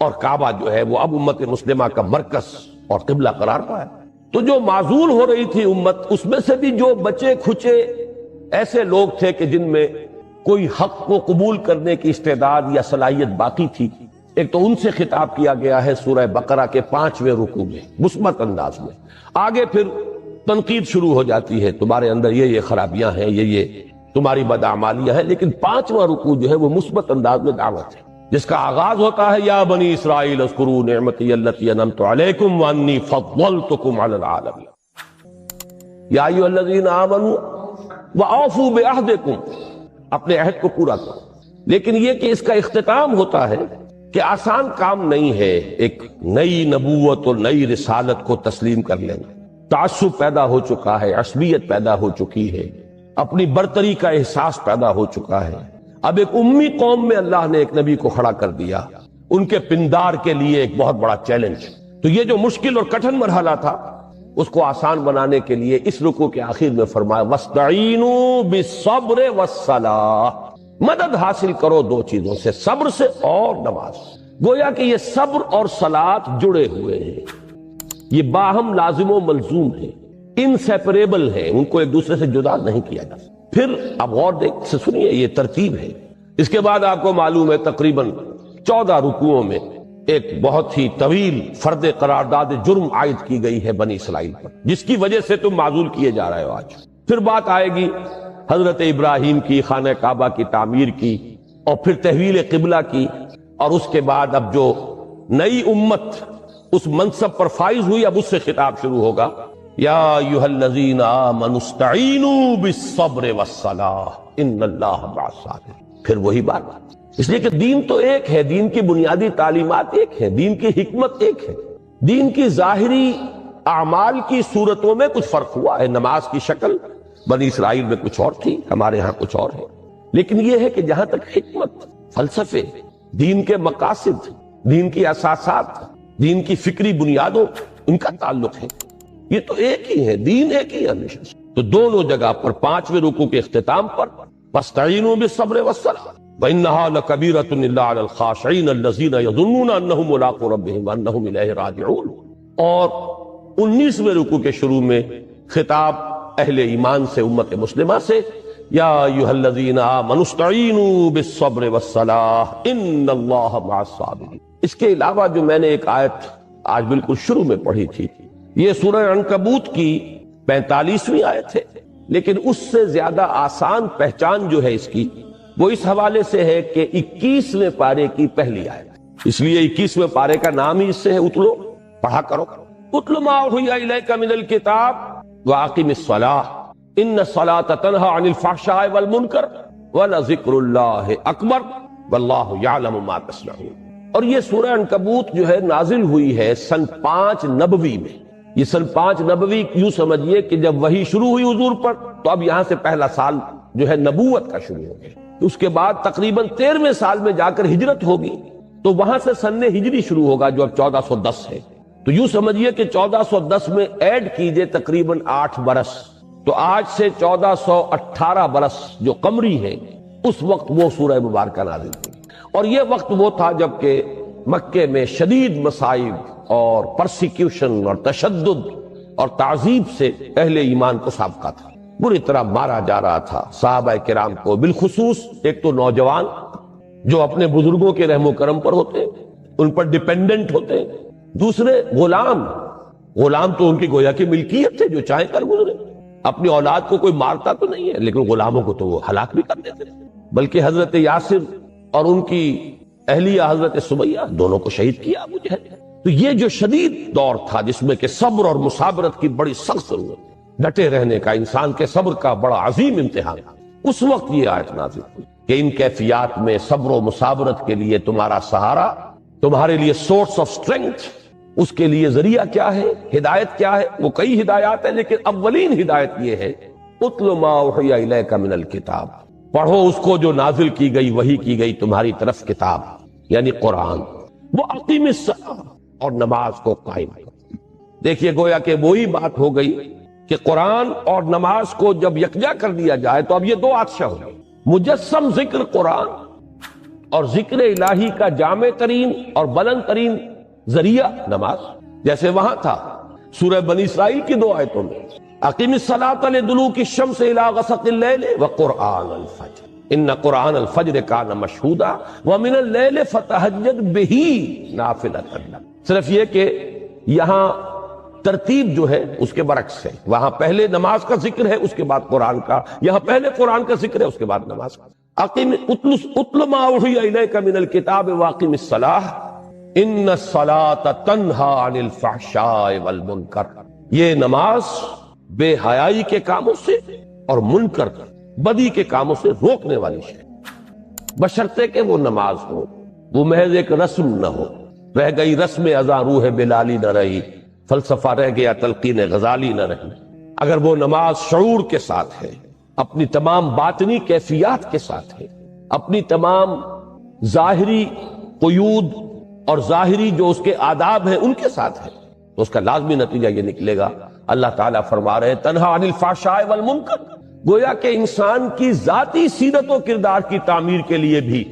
اور کعبہ جو ہے وہ اب امت مسلمہ کا مرکز اور قبلہ قرار پایا۔ تو جو معزول ہو رہی تھی امت، اس میں سے بھی جو بچے کھچے ایسے لوگ تھے کہ جن میں کوئی حق کو قبول کرنے کی استعداد یا صلاحیت باقی تھی، ایک تو ان سے خطاب کیا گیا ہے سورہ بقرہ کے 5ویں رکوع میں مثبت انداز میں۔ آگے پھر تنقید شروع ہو جاتی ہے، تمہارے اندر یہ خرابیاں ہیں، یہ تمہاری بدعمالیاں ہیں، لیکن 5واں رکوع جو ہے وہ مثبت انداز میں دعوت ہے، جس کا آغاز ہوتا ہے یا بنی اسرائیل اذکروا نعمتی التی انعمت علیکم وانی فضلتکم علی العالمین، یا ایھا الذین آمنوا وَأَوْفُوا بِعَهْدِكُمْ، اپنے عہد کو پورا کرو۔ لیکن یہ کہ اس کا اختتام ہوتا ہے کہ آسان کام نہیں ہے ایک نئی نبوت اور نئی رسالت کو تسلیم کر لینا۔ تعصب پیدا ہو چکا ہے، عصبیت پیدا ہو چکی ہے، اپنی برتری کا احساس پیدا ہو چکا ہے۔ اب ایک امی قوم میں اللہ نے ایک نبی کو کھڑا کر دیا، ان کے پندار کے لیے ایک بہت بڑا چیلنج۔ تو یہ جو مشکل اور کٹھن مرحلہ تھا، اس کو آسان بنانے کے لیے اس رکوع کے آخر میں فرمایا وَاسْتَعِینُوا بِالصَّبْرِ وَالصَّلَاةِ، مدد حاصل کرو 2 چیزوں سے، صبر سے اور نماز۔ گویا کہ یہ صبر اور صلاۃ جڑے ہوئے ہیں، یہ باہم لازم و ملزوم ہیں، انسیپریبل ہیں، ان کو ایک دوسرے سے جدا نہیں کیا جا سکتا۔ پھر اب غور سے سنیے، یہ ترتیب ہے۔ اس کے بعد آپ کو معلوم ہے تقریباً 14 رکوعوں میں ایک بہت ہی طویل فرد قرارداد جرم عائد کی گئی ہے بنی اسرائیل پر، جس کی وجہ سے تم معزول کیے جا رہے ہو آج۔ پھر بات آئے گی حضرت ابراہیم کی خانہ کعبہ کی تعمیر کی، اور پھر تحویل قبلہ کی، اور اس کے بعد اب جو نئی امت اس منصب پر فائز ہوئی، اب اس سے خطاب شروع ہوگا یا ایھا الذین آمنوا استعینوا بالصبر والصلاۃ ان اللہ مع الصابرین۔ پھر وہی بات، اس لیے کہ دین تو ایک ہے، دین کی بنیادی تعلیمات ایک ہے، دین کی حکمت ایک ہے۔ دین کی ظاہری اعمال کی صورتوں میں کچھ فرق ہوا ہے، نماز کی شکل بنی اسرائیل میں کچھ اور تھی، ہمارے ہاں کچھ اور ہے، لیکن یہ ہے کہ جہاں تک حکمت، فلسفے، دین کے مقاصد، دین کی اساسات، دین کی فکری بنیادوں، ان کا تعلق ہے، یہ تو ایک ہی ہے، دین ایک ہی ہے ہمیشہ۔ تو دونوں جگہ پر 5ویں رکوع کے اختتام پر وَاسْتَعِینُوا بِالصَّبْرِ وَالصَّلَاةِ وَإِنَّهَا لَكَبِیرَةٌ إِلَّا عَلَى الْخَاشِعِینَ الَّذِینَ یَظُنُّونَ أَنَّهُم مُّلَاقُو رَبِّهِمْ وَأَنَّهُمْ إِلَیہِ رَاجِعُونَ۔ اور 19ویں رکوع کے شروع میں خطاب اہل ایمان سے، امت مسلمہ سے، یا ایھا الذین آمنوا استعینوا بالصبر والصلاۃ ان اللہ مع الصابرین۔ اس کے علاوہ جو میں نے ایک آیت آج بالکل شروع میں پڑھی تھی، یہ سورہ عنکبوت کی 45ویں آیت ہے، لیکن اس سے زیادہ آسان پہچان جو ہے اس کی، وہ اس حوالے سے ہے کہ 21ویں پارے کی پہلی آیت، اس لیے 21ویں پارے کا نام ہی اس سے ہے اتلو، پڑھا کرو، اتل ما اوحی الیک من الکتاب واقم الصلاۃ ان الصلاۃ تنہی عن الفحشاء والمنکر ولذکر اللہ اکبر واللہ یعلم ما تصنعون۔ اور یہ سورہ عنکبوت جو ہے نازل ہوئی ہے سن 5 نبوی میں۔ یہ سن 5 نبوی یوں سمجھیے کہ جب وحی شروع ہوئی حضور پر، تو اب یہاں سے پہلا سال جو ہے نبوت کا شروع ہو گیا۔ اس کے بعد تقریباً 13ویں سال میں جا کر ہجرت ہوگی، تو وہاں سے سن ہجری شروع ہوگا جو اب 1410 ہے۔ تو یوں سمجھیے کہ 1410 میں ایڈ کیجئے تقریباً 8 برس، تو آج سے 1418 برس جو قمری ہے، اس وقت وہ سورہ مبارکہ نازل ہوئی، اور یہ وقت وہ تھا جب کہ مکے میں شدید مصائب اور پرسیکیوشن اور تشدد اور تعذیب سے اہل ایمان کو سابقہ تھا، بری طرح مارا جا رہا تھا صحابہ کرام کو، بالخصوص ایک تو نوجوان جو اپنے بزرگوں کے رحم و کرم پر ہوتے، ان پر ڈیپینڈنٹ ہوتے، دوسرے غلام تو ان کی گویا کی ملکیت تھے جو چاہے کر گزرے، اپنی اولاد کو کوئی مارتا تو نہیں ہے لیکن غلاموں کو تو وہ ہلاک بھی کر دیتے، بلکہ حضرت یاسر اور ان کی اہلیہ حضرت سمیہ دونوں کو شہید کیا ابو جہل۔ تو یہ جو شدید دور تھا جس میں کہ صبر اور مصابرت کی بڑی سخت ضرورت، ڈٹے رہنے کا، انسان کے صبر کا بڑا عظیم امتحان، اس وقت یہ آیت نازل ہوئی کہ ان کیفیات میں صبر و مصابرت کے لیے تمہارا سہارا، تمہارے لیے سورس آف اسٹرینتھ، اس کے لیے ذریعہ کیا ہے، ہدایت کیا ہے؟ وہ کئی ہدایات ہیں لیکن اولین ہدایت یہ ہے اتل ما اوحی الیک من الکتاب، پڑھو اس کو جو نازل کی گئی، وحی کی گئی تمہاری طرف کتاب یعنی قرآن، وہ اقیم الصلاۃ، اور نماز کو قائم کرو۔ دیکھیے گویا کہ وہی بات ہو گئی کہ قرآن اور نماز کو جب یکجا کر دیا جائے تو اب یہ دو عطشہ ہو گئی، مجسم ذکر قرآن اور ذکر الہی کا جامع ترین اور بلند ترین ذریعہ نماز، جیسے وہاں تھا سورہ بنی اسرائیل کی 2 آیتوں میں اقیم الصلاۃ لدلوک الشمس الی غسق اللیل وقرآن الفجر ان قرآن الفجر کان مشہودا ومن اللیل فتہجد بہ نافلۃ لک۔ صرف یہ کہ یہاں ترتیب جو ہے اس کے برعکس ہے، وہاں پہلے نماز کا ذکر ہے اس کے بعد قرآن کا، یہاں پہلے قرآن کا ذکر ہے اس کے بعد نماز کا۔ اقیم اتل ما اوحی الیک من الکتاب واقم الصلاۃ ان الصلاۃ تنہی عن الفحشاء والمنکر، یہ نماز بے حیائی کے کاموں سے اور منکر بدی کے کاموں سے روکنے والی ہے، بشرطے کہ وہ نماز ہو، وہ محض ایک رسم نہ ہو، رہ گئی رسم ازاں روح بلالی نہ رہی، فلسفہ رہ گیا تلقین غزالی نہ رہی۔ اگر وہ نماز شعور کے ساتھ ہے، اپنی تمام باطنی کیفیات کے ساتھ ہے، اپنی تمام ظاہری قیود اور ظاہری جو اس کے آداب ہیں ان کے ساتھ ہے، تو اس کا لازمی نتیجہ یہ نکلے گا، اللہ تعالیٰ فرما رہے ہیں تنہا عن الفحشاء والمنکر، گویا کہ انسان کی ذاتی سیرت و کردار کی تعمیر کے لیے بھی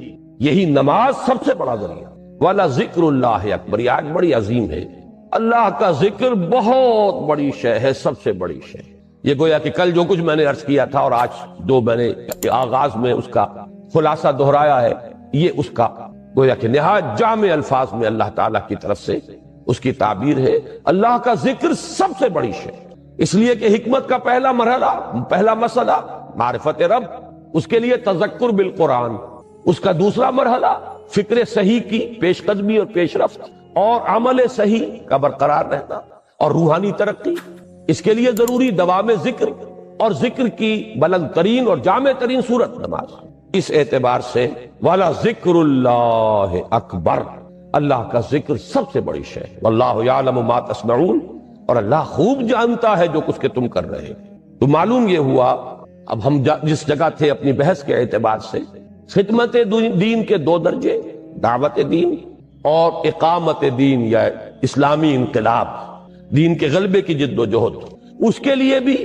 یہی نماز سب سے بڑا ذریعہ۔ والا ذکر اللہ اکبر، یہ آیت بڑی عظیم ہے، اللہ کا ذکر بہت بڑی شے ہے، سب سے بڑی شے۔ یہ گویا کہ کل جو کچھ میں نے عرض کیا تھا اور آج جو میں نے آغاز میں اس کا خلاصہ دہرایا ہے، یہ اس کا گویا کہ نہایت جامع الفاظ میں اللہ تعالیٰ کی طرف سے اس کی تعبیر ہے، اللہ کا ذکر سب سے بڑی شے، اس لیے کہ حکمت کا پہلا مرحلہ، پہلا مسئلہ معرفت رب، اس کے لیے تذکر بالقرآن، اس کا دوسرا مرحلہ فکر صحیح کی پیش قدمی اور پیش رفت اور عمل صحیح کا برقرار رہنا اور روحانی ترقی، اس کے لیے ضروری دوام ذکر اور ذکر کی بلند ترین اور جامع ترین صورت نماز۔ اس اعتبار سے والا ذکر اللہ اکبر، اللہ کا ذکر سب سے بڑی شے ہے، واللہ یعلم ما تصنعون، اور اللہ خوب جانتا ہے جو کچھ کہ تم کر رہے ہیں۔ تو معلوم یہ ہوا، اب ہم جس جگہ تھے اپنی بحث کے اعتبار سے، خدمت دین کے 2 درجے، دعوت دین اور اقامت دین یا اسلامی انقلاب، دین کے غلبے کی جد و جہد، اس کے لیے بھی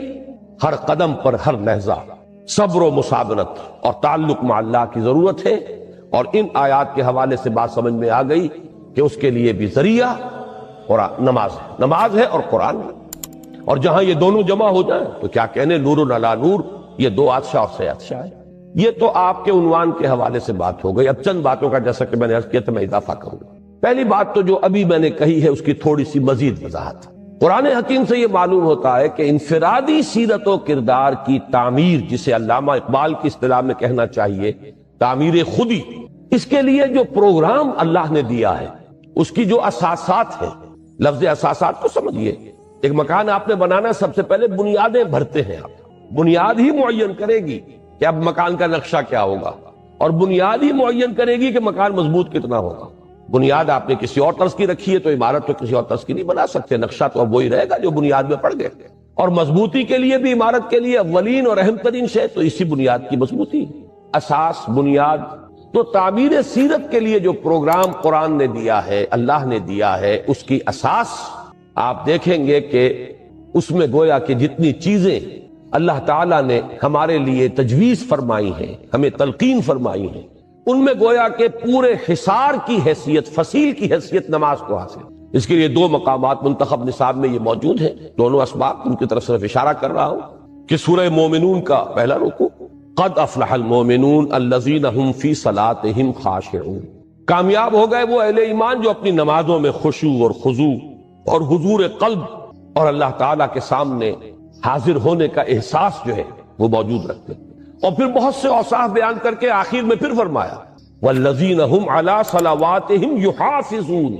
ہر قدم پر ہر لحظہ صبر و مصابرت اور تعلق مع اللہ کی ضرورت ہے، اور ان آیات کے حوالے سے بات سمجھ میں آ گئی کہ اس کے لیے بھی ذریعہ قرآن نماز ہے اور قرآن ہے، اور جہاں یہ دونوں جمع ہو جائیں تو کیا کہنے، نور علی نور، یہ 2 عطشہ اور سے عطشہ ہے۔ یہ تو آپ کے عنوان کے حوالے سے بات ہو گئی، اب چند باتوں کا جیسا کہ میں نے عرض کیا تھا میں اضافہ کروں گا۔ پہلی بات تو جو ابھی میں نے کہی ہے اس کی تھوڑی سی مزید وضاحت۔ قرآن حکیم سے یہ معلوم ہوتا ہے کہ انفرادی سیرت و کردار کی تعمیر، جسے علامہ اقبال کی اصطلاح میں کہنا چاہیے تعمیر خودی، اس کے لیے جو پروگرام اللہ نے دیا ہے، اس کی جو اساسات ہیں، لفظ اساسات کو سمجھیے، ایک مکان آپ نے بنانا، سب سے پہلے بنیادیں بھرتے ہیں، آپ بنیاد ہی معین کرے گی کہ اب مکان کا نقشہ کیا ہوگا، اور بنیاد ہی معین کرے گی کہ مکان مضبوط کتنا ہوگا۔ بنیاد آپ نے کسی اور طرز کی رکھی ہے تو عمارت تو کسی اور طرز کی نہیں بنا سکتے، نقشہ تو اب وہی رہے گا جو بنیاد میں پڑ گئے، اور مضبوطی کے لیے بھی عمارت کے لیے اولین اور اہم ترین شے تو اسی بنیاد کی مضبوطی، اساس، بنیاد۔ تو تعمیر سیرت کے لیے جو پروگرام قرآن نے دیا ہے، اللہ نے دیا ہے، اس کی اساس آپ دیکھیں گے کہ اس میں گویا کہ جتنی چیزیں اللہ تعالیٰ نے ہمارے لیے تجویز فرمائی ہے، ہمیں تلقین فرمائی ہے، ان میں گویا کہ پورے حصار کی حیثیت، فصیل کی حیثیت نماز کو حاصل۔ اس کے لیے دو مقامات منتخب نصاب میں یہ موجود ہیں، دونوں اسباب ان کی طرف صرف اشارہ کر رہا ہوں کہ سورہ مومنون کا پہلا رکوع، قد افلح المومنون الذین هم فی صلاتهم خاشعون، کامیاب ہو گئے وہ اہل ایمان جو اپنی نمازوں میں خشوع اور خضوع اور حضور قلب اور اللہ تعالیٰ کے سامنے حاضر ہونے کا احساس جو ہے وہ موجود رکھتے ہیں۔ اور پھر بہت سے اوصاف بیان کر کے آخر میں پھر فرمایا والذین هم علی صلواتهم یحافظون،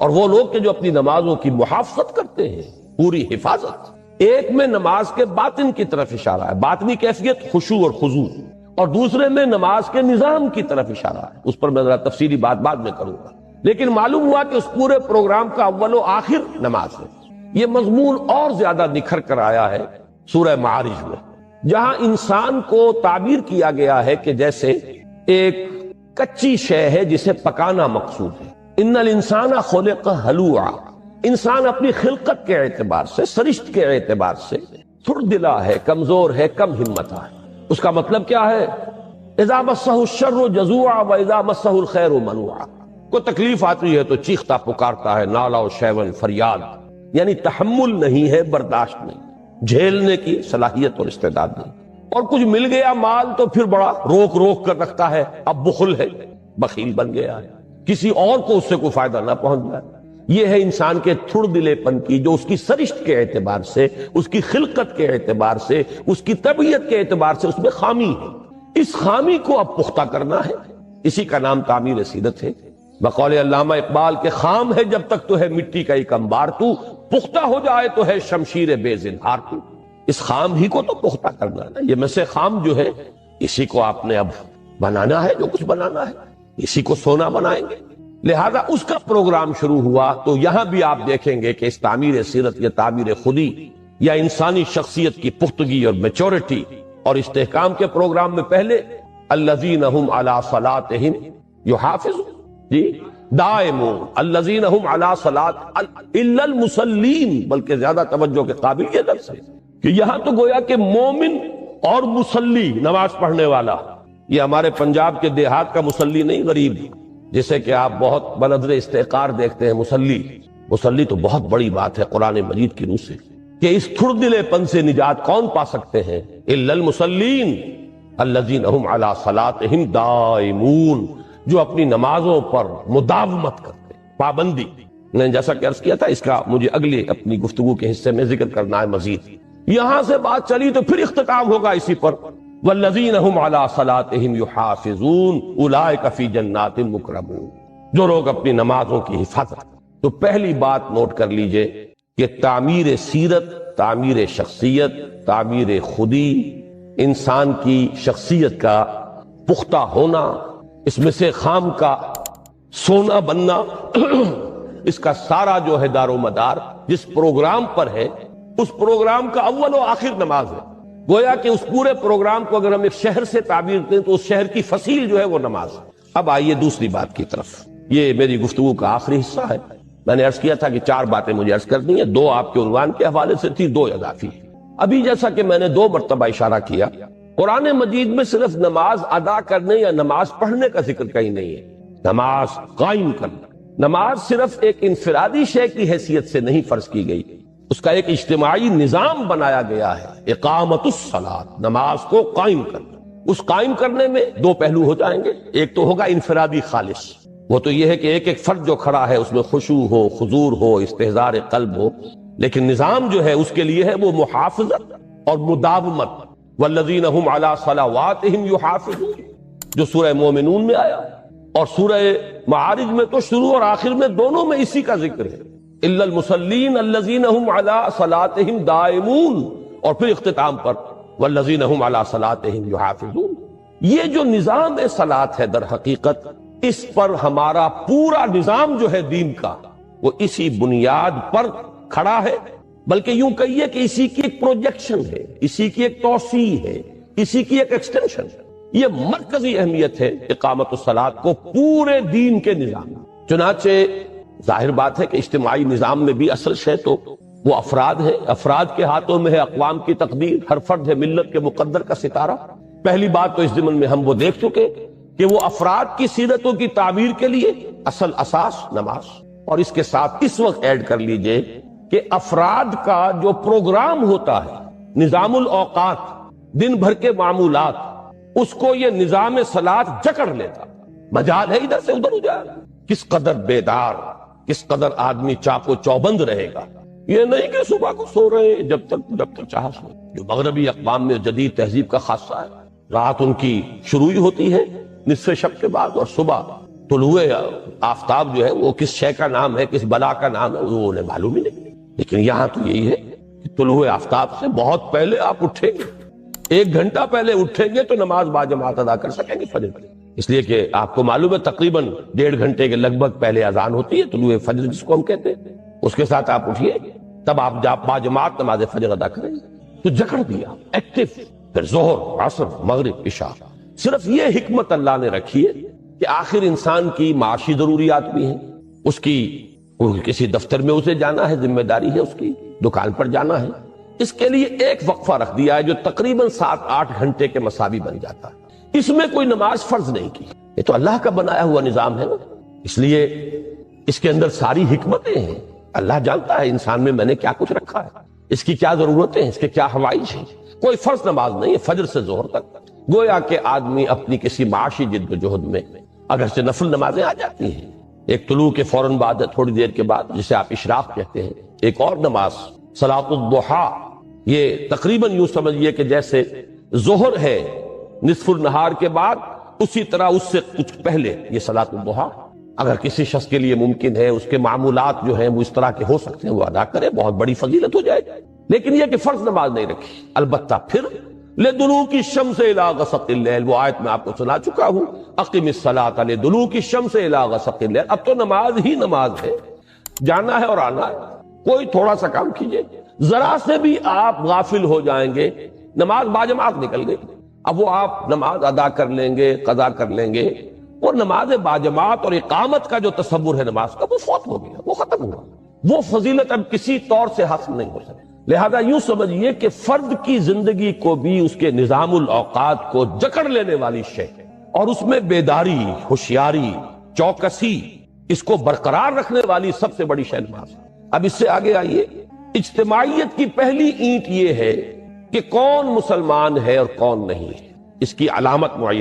اور وہ لوگ کہ جو اپنی نمازوں کی محافظت کرتے ہیں، پوری حفاظت۔ ایک میں نماز کے باطن کی طرف اشارہ ہے، باطنی کیفیت خشوع اور خضوع، اور دوسرے میں نماز کے نظام کی طرف اشارہ ہے، اس پر میں ذرا تفصیلی بات بعد میں کروں گا۔ لیکن معلوم ہوا کہ اس پورے پروگرام کا اول و آخر نماز ہے۔ یہ مضمون اور زیادہ نکھر کر آیا ہے سورہ معارج میں، جہاں انسان کو تعبیر کیا گیا ہے کہ جیسے ایک کچی شے ہے جسے پکانا مقصود ہے۔ ان الانسان خلق ہلوعا، انسان اپنی خلقت کے اعتبار سے، سرشت کے اعتبار سے تھوڑ دلا ہے، کمزور ہے، کم ہمت ہے۔ اس کا مطلب کیا ہے؟ اذا مسہ الشر جزوعا واذا مسہ الخیر منوعا، کوئی تکلیف آتی ہے تو چیختا پکارتا ہے، نالا و شیون، فریاد، یعنی تحمل نہیں ہے، برداشت نہیں، جھیلنے کی صلاحیت اور استعداد نہیں۔ اور کچھ مل گیا مال تو پھر بڑا روک روک کر رکھتا ہے، اب بخل ہے، بخیل بن گیا ہے، کسی اور کو اس سے کوئی فائدہ نہ پہنچ جائے۔ یہ ہے انسان کے تھڑ دلے پن کی، جو اس کی سرشت کے اعتبار سے، اس کی خلقت کے اعتبار سے، اس کی طبیعت کے اعتبار سے اس میں خامی ہے۔ اس خامی کو اب پختہ کرنا ہے، اسی کا نام تعمیر سیرت ہے۔ بقول علامہ اقبال کے خام ہے جب تک تو ہے مٹی کا ایک انبار تو، پختہ ہو جائے تو ہے شمشیر بے زنہار تو۔ اس خام ہی کو تو پختہ کرنا ہے۔ یہ میں سے خام جو ہے اسی کو آپ نے اب بنانا ہے، جو کچھ بنانا ہے اسی کو سونا بنائیں گے۔ لہذا اس کا پروگرام شروع ہوا تو یہاں بھی آپ دیکھیں گے کہ اس تعمیر سیرت یا تعمیر خودی یا انسانی شخصیت کی پختگی اور میچورٹی اور استحکام کے پروگرام میں پہلے الذین هم علی صلاتهم یحافظون، جی دائمون، الذین هم علی صلات الا المصلین، بلکہ زیادہ توجہ کے قابل یہ درس ہے کہ یہاں تو گویا کہ مومن اور مصلی، نماز پڑھنے والا، یہ ہمارے پنجاب کے دیہات کا مصلی نہیں، غریب جسے کہ آپ بہت بنظر استحقار دیکھتے ہیں، مصلی تو بہت بڑی بات ہے قرآن مجید کی روح سے، کہ اس تھڑ دلے پن سے نجات کون پا سکتے ہیں؟ الا المصلین الذین هم علی صلاتهم دائمون، جو اپنی نمازوں پر مداومت کرتے ہیں، پابندی۔ میں نے جیسا کہ عرض کیا تھا، اس کا مجھے اگلے اپنی گفتگو کے حصے میں ذکر کرنا ہے مزید۔ یہاں سے بات چلی تو پھر اختتام ہوگا اسی پر، والذین هم علی صلاتهم یحافظون اولئک فی جنات مکرمون، جو لوگ اپنی نمازوں کی حفاظت۔ تو پہلی بات نوٹ کر لیجئے کہ تعمیر سیرت، تعمیر شخصیت، تعمیر خودی، انسان کی شخصیت کا پختہ ہونا، اس میں سے خام کا سونا بننا، اس کا سارا جو ہے دار و مدار جس پروگرام پر ہے، اس پروگرام کا اول و آخر نماز ہے۔ گویا کہ اس پورے پروگرام کو اگر ہم ایک شہر سے تعبیر کریں تو اس شہر کی فصیل جو ہے وہ نماز ہے۔ اب آئیے دوسری بات کی طرف، یہ میری گفتگو کا آخری حصہ ہے۔ میں نے عرض کیا تھا کہ 4 باتیں مجھے عرض کرنی ہیں، 2 آپ کے عنوان کے حوالے سے تھی، 2 اضافی۔ ابھی جیسا کہ میں نے 2 مرتبہ اشارہ کیا، قرآن مجید میں صرف نماز ادا کرنے یا نماز پڑھنے کا ذکر کہیں نہیں ہے، نماز قائم کرنا۔ نماز صرف ایک انفرادی شے کی حیثیت سے نہیں فرض کی گئی، اس کا ایک اجتماعی نظام بنایا گیا ہے، اقامت الصلاۃ، نماز کو قائم کرنا۔ اس قائم کرنے میں 2 پہلو ہو جائیں گے، ایک تو ہوگا انفرادی خالص، وہ تو یہ ہے کہ ایک ایک فرد جو کھڑا ہے اس میں خشوع ہو، حضور ہو، استحضار قلب ہو، لیکن نظام جو ہے اس کے لیے ہے وہ محافظت اور مداومت۔ والذین هم علی صلواتهم یحافظون، جو سورہ مومنون میں آیا، اور سورہ معارج میں تو شروع اور آخر میں دونوں میں اسی کا ذکر ہے، الا المصلین الذین هم علی صلاتهم دائمون، اور پھر اختتام پر والذین هم علی صلاتهم یحافظون۔ یہ جو نظام صلاۃ ہے در حقیقت، اس پر ہمارا پورا نظام جو ہے دین کا وہ اسی بنیاد پر کھڑا ہے، بلکہ یوں کہیے کہ اسی کی ایک پروجیکشن ہے، اسی کی ایک توسیع ہے، اسی کی ایک ایکسٹینشن ہے۔ یہ مرکزی اہمیت ہے اقامت الصلاۃ کو پورے دین کے نظام۔ چنانچہ ظاہر بات ہے کہ اجتماعی نظام میں بھی اصل شے تو وہ افراد ہیں، افراد کے ہاتھوں میں ہے اقوام کی تقدیر، ہر فرد ہے ملت کے مقدر کا ستارہ۔ پہلی بات تو اس ضمن میں ہم وہ دیکھ چکے کہ وہ افراد کی سیرتوں کی تعبیر کے لیے اصل اساس نماز، اور اس کے ساتھ اس وقت ایڈ کر لیجئے کہ افراد کا جو پروگرام ہوتا ہے، نظام الاوقات، دن بھر کے معمولات، اس کو یہ نظام صلاۃ جکڑ لیتا۔ مجال ہے ادھر سے ادھر ہو جائے، کس قدر بیدار، کس قدر آدمی چاق و چوبند رہے گا۔ یہ نہیں کہ صبح کو سو رہے ہیں جب تک چاہا سو، جو مغربی اقوام میں جدید تہذیب کا خاصہ ہے۔ رات ان کی شروع ہوتی ہے نصف شب کے بعد، اور صبح طلوع آفتاب جو ہے وہ کس شے کا نام ہے، کس بلا کا نام ہے، وہ انہیں معلوم ہی نہیں۔ لیکن یہاں تو یہی ہے کہ طلوع آفتاب سے بہت پہلے آپ اٹھیں گے، 1 گھنٹہ پہلے اٹھیں گے تو نماز باجماعت ادا کر سکیں گے فجر کی، اس لیے کہ آپ کو معلوم ہے تقریباً 1.5 گھنٹے کے لگ بھگ پہلے اذان ہوتی ہے طلوع فجر جس کو ہم کہتے ہیں، اس کے ساتھ آپ اٹھیے، تب آپ باجماعت نماز فجر ادا کریں گے۔ تو جکڑ دیا ایکٹیو، پھر ظہر، عصر، مغرب، عشاء۔ صرف یہ حکمت اللہ نے رکھی ہے کہ آخر انسان کی معاشی ضروریات بھی ہیں، اس کی کسی دفتر میں اسے جانا ہے، ذمہ داری ہے اس کی، دکان پر جانا ہے، اس کے لیے ایک وقفہ رکھ دیا ہے جو تقریباً 7-8 گھنٹے کے مساوی بن جاتا ہے۔ اس میں کوئی نماز فرض نہیں کی، یہ تو اللہ کا بنایا ہوا نظام ہے نا، اس لیے اس کے اندر ساری حکمتیں ہیں۔ اللہ جانتا ہے انسان میں نے کیا کچھ رکھا ہے، اس کی کیا ضرورتیں ہیں، اس کے کیا حوائج ہیں۔ کوئی فرض نماز نہیں ہے فجر سے ظہر تک، گویا کہ آدمی اپنی کسی معاشی جد و جہد میں اگرچہ نفل نمازیں آ جاتی ہیں، ایک طلوع کے فوراً بعد تھوڑی دیر کے بعد جسے آپ اشراق کہتے ہیں، ایک اور نماز صلاۃ الضحیٰ، یہ تقریباً یوں سمجھیے کہ جیسے ظہر ہے نصف النہار کے بعد، اسی طرح اس سے کچھ پہلے یہ صلاۃ الضحیٰ اگر کسی شخص کے لیے ممکن ہے، اس کے معمولات جو ہیں وہ اس طرح کے ہو سکتے ہیں، وہ ادا کرے، بہت بڑی فضیلت ہو جائے۔ لیکن یہ کہ فرض نماز نہیں رکھی۔ البتہ پھر لدلوک الشمس الی غسق اللیل، وہ آیت میں آپ کو سنا چکا ہوں، اقم الصلاۃ لدلوک الشمس الی غسق اللیل۔ اب تو نماز ہی نماز ہے، جانا ہے اور آنا ہے، کوئی تھوڑا سا کام کیجئے، ذرا سے بھی آپ غافل ہو جائیں گے، نماز باجماعت نکل گئی۔ اب وہ آپ نماز ادا کر لیں گے، قضا کر لیں گے، اور نماز باجماعت اور اقامت کا جو تصور ہے نماز کا، وہ فوت ہو گیا، وہ ختم ہوا، وہ فضیلت اب کسی طور سے حاصل نہیں ہو سکتی۔ لہذا یوں سمجھیے کہ فرد کی زندگی کو بھی اس کے نظام الاوقات کو جکڑ لینے والی شے، اور اس میں بیداری، ہوشیاری، چوکسی، اس کو برقرار رکھنے والی سب سے بڑی شے نماز۔ اب اس سے آگے آئیے، اجتماعیت کی پہلی اینٹ یہ ہے کہ کون مسلمان ہے اور کون نہیں ہے، اس کی علامت معین